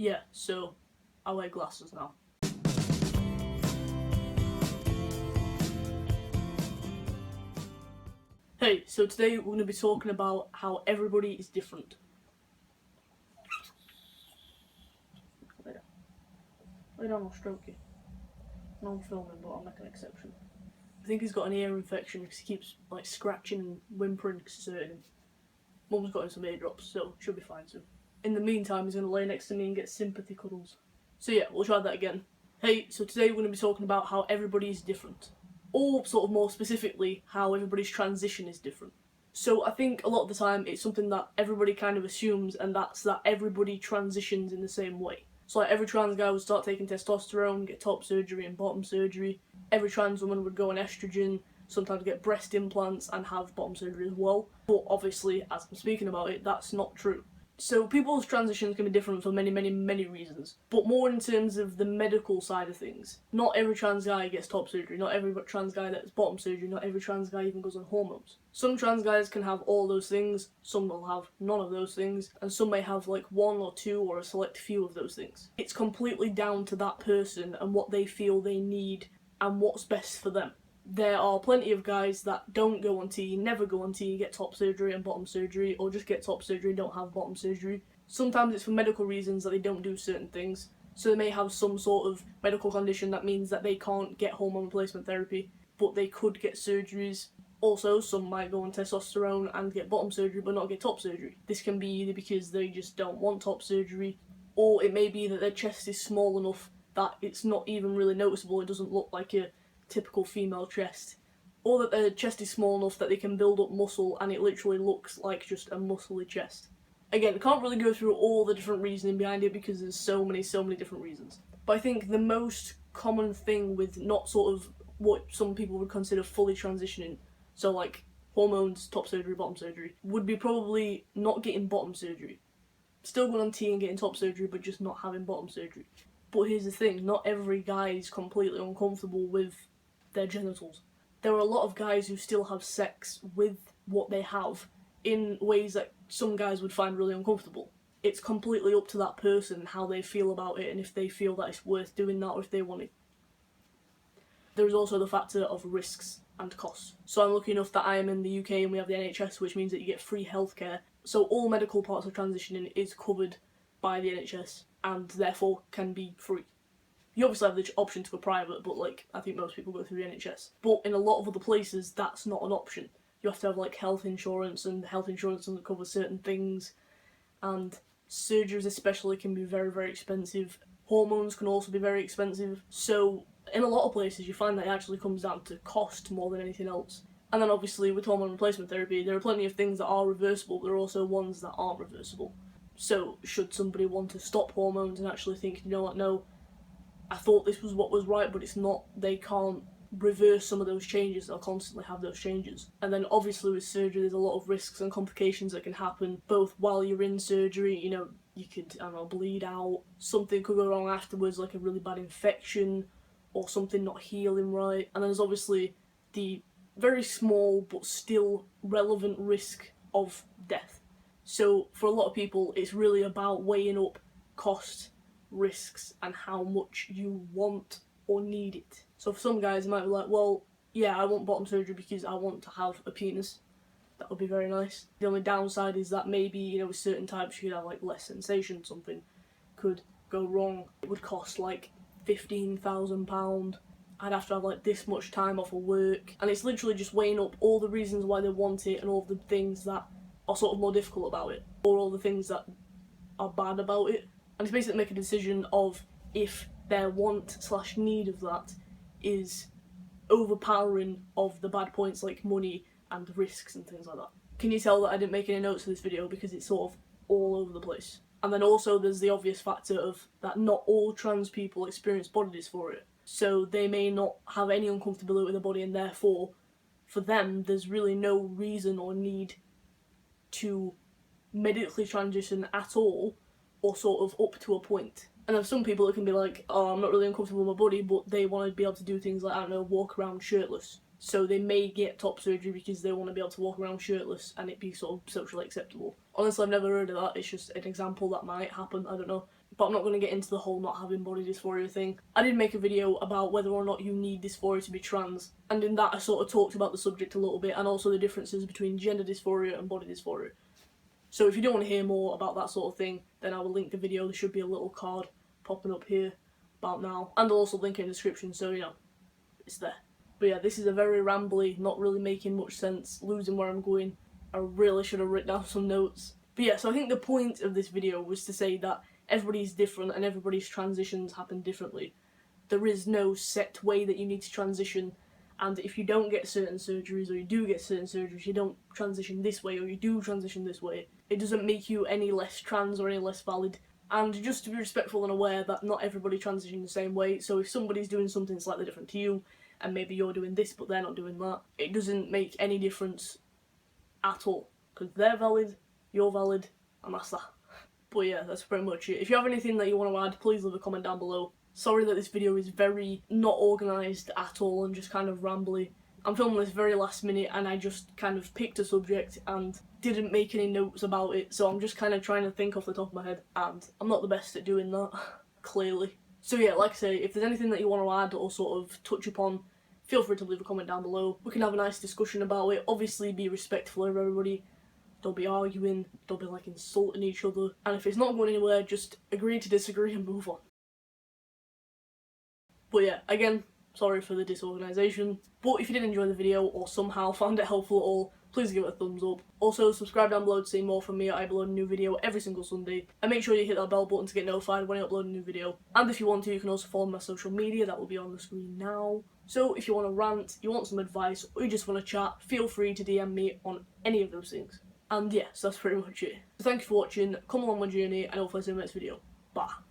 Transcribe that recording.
Yeah, so I wear glasses now. Hey, so today we're going to be talking about how everybody is different. Lay down, I'll stroke you. No, I'm filming, but I'll make an exception. I think he's got an ear infection because he keeps like scratching and whimpering because it's hurting him. Mum's got him some eardrops, so she'll be fine soon. In the meantime, he's going to lay next to me and get sympathy cuddles. So yeah, we'll try that again. Hey, so today we're going to be talking about how everybody is different. Or sort of more specifically, how everybody's transition is different. So I think a lot of the time it's something that everybody kind of assumes, and that's that everybody transitions in the same way. So like every trans guy would start taking testosterone, get top surgery and bottom surgery. Every trans woman would go on estrogen, sometimes get breast implants and have bottom surgery as well. But obviously, as I'm speaking about it, that's not true. So people's transitions can be different for many reasons, but more in terms of the medical side of things. Not every trans guy gets top surgery, not every trans guy gets bottom surgery, not every trans guy even goes on hormones. Some trans guys can have all those things, some will have none of those things, and some may have like one or two or a select few of those things. It's completely down to that person and what they feel they need and what's best for them. There are plenty of guys that don't go on T, never go on T, get top surgery and bottom surgery, or just get top surgery and don't have bottom surgery. Sometimes it's for medical reasons that they don't do certain things. So they may have some sort of medical condition that means that they can't get hormone replacement therapy, but they could get surgeries. Also, some might go on testosterone and get bottom surgery but not get top surgery. This can be either because they just don't want top surgery, or it may be that their chest is small enough that it's not even really noticeable, it doesn't look like a typical female chest, or that their chest is small enough that they can build up muscle and it literally looks like just a muscly chest. Again, I can't really go through all the different reasoning behind it because there's so many different reasons. But I think the most common thing with not sort of what some people would consider fully transitioning, so like hormones, top surgery, bottom surgery, would be probably not getting bottom surgery. Still going on T and getting top surgery, but just not having bottom surgery. But here's the thing, not every guy is completely uncomfortable with their genitals. There are a lot of guys who still have sex with what they have in ways that some guys would find really uncomfortable. It's completely up to that person how they feel about it and if they feel that it's worth doing that or if they want it. There's also the factor of risks and costs. So I'm lucky enough that I am in the UK and we have the NHS, which means that you get free healthcare. So all medical parts of transitioning is covered by the NHS and therefore can be free. You obviously have the option to go private, but like I think most people go through the NHS. But in a lot of other places, that's not an option. You have to have like health insurance, and health insurance doesn't cover certain things. And surgeries especially can be very expensive. Hormones can also be very expensive. So in a lot of places, you find that it actually comes down to cost more than anything else. And then obviously with hormone replacement therapy, there are plenty of things that are reversible, but there are also ones that aren't reversible. So should somebody want to stop hormones and actually think, you know what, no, I thought this was what was right, but it's not, they can't reverse some of those changes, they'll constantly have those changes. And then obviously with surgery there's a lot of risks and complications that can happen, both while you're in surgery, you know, you could, I don't know, bleed out, something could go wrong afterwards, like a really bad infection, or something not healing right. And then there's obviously the very small but still relevant risk of death. So for a lot of people it's really about weighing up cost, risks, and how much you want or need it. So for some guys it might be like, well, yeah, I want bottom surgery because I want to have a penis. That would be very nice. The only downside is that maybe, you know, with certain types you could have like less sensation, something could go wrong. It would cost like £15,000. I'd have to have like this much time off of work, and it's literally just weighing up all the reasons why they want it and all the things that are sort of more difficult about it, or all the things that are bad about it. And it's basically make a decision of if their want/need of that is overpowering of the bad points like money and risks and things like that. Can you tell that I didn't make any notes for this video because it's sort of all over the place? And then also there's the obvious factor of that not all trans people experience body dysphoria. So they may not have any uncomfortability with their body, and therefore for them there's really no reason or need to medically transition at all, or sort of up to a point. And there's some people that can be like, oh, I'm not really uncomfortable with my body, but they want to be able to do things like, I don't know, walk around shirtless. So they may get top surgery because they want to be able to walk around shirtless and it be sort of socially acceptable. Honestly, I've never heard of that, it's just an example that might happen, I don't know. but I'm not going to get into the whole not having body dysphoria thing. I did make a video about whether or not you need dysphoria to be trans, and in that I sort of talked about the subject a little bit, and also the differences between gender dysphoria and body dysphoria. So if you do want to hear more about that sort of thing, then I will link the video. There should be a little card popping up here about now, and I'll also link it in the description, so you know, it's there. But yeah, this is a very rambly, not really making much sense, losing where I'm going. I really should have written down some notes. But yeah, so I think the point of this video was to say that everybody's different and everybody's transitions happen differently. There is no set way that you need to transition, and if you don't get certain surgeries or you do get certain surgeries, you don't transition this way or you do transition this way, it doesn't make you any less trans or any less valid. And just to be respectful and aware that not everybody transitions the same way, so if somebody's doing something slightly different to you, and maybe you're doing this but they're not doing that, it doesn't make any difference at all, because they're valid, you're valid, and that's that. But yeah, that's pretty much it. If you have anything that you want to add, please leave a comment down below. Sorry that this video is very not organised at all and just kind of rambly. I'm filming this very last minute and I just kind of picked a subject and didn't make any notes about it, so I'm just kind of trying to think off the top of my head, and I'm not the best at doing that, clearly. So yeah, like I say, if there's anything that you want to add or sort of touch upon, feel free to leave a comment down below. We can have a nice discussion about it. Obviously be respectful of everybody. Don't be arguing, don't be like insulting each other, and if it's not going anywhere, just agree to disagree and move on. But yeah, again, sorry for the disorganisation, but if you did enjoy the video or somehow found it helpful at all, please give it a thumbs up. Also, subscribe down below to see more from me. I upload a new video every single Sunday, and make sure you hit that bell button to get notified when I upload a new video. And if you want to, you can also follow my social media, that will be on the screen now. So if you want to rant, you want some advice, or you just want to chat, feel free to DM me on any of those things. And yes, that's pretty much it. So thank you for watching, come along my journey, and hopefully I'll see you in the next video. Bye.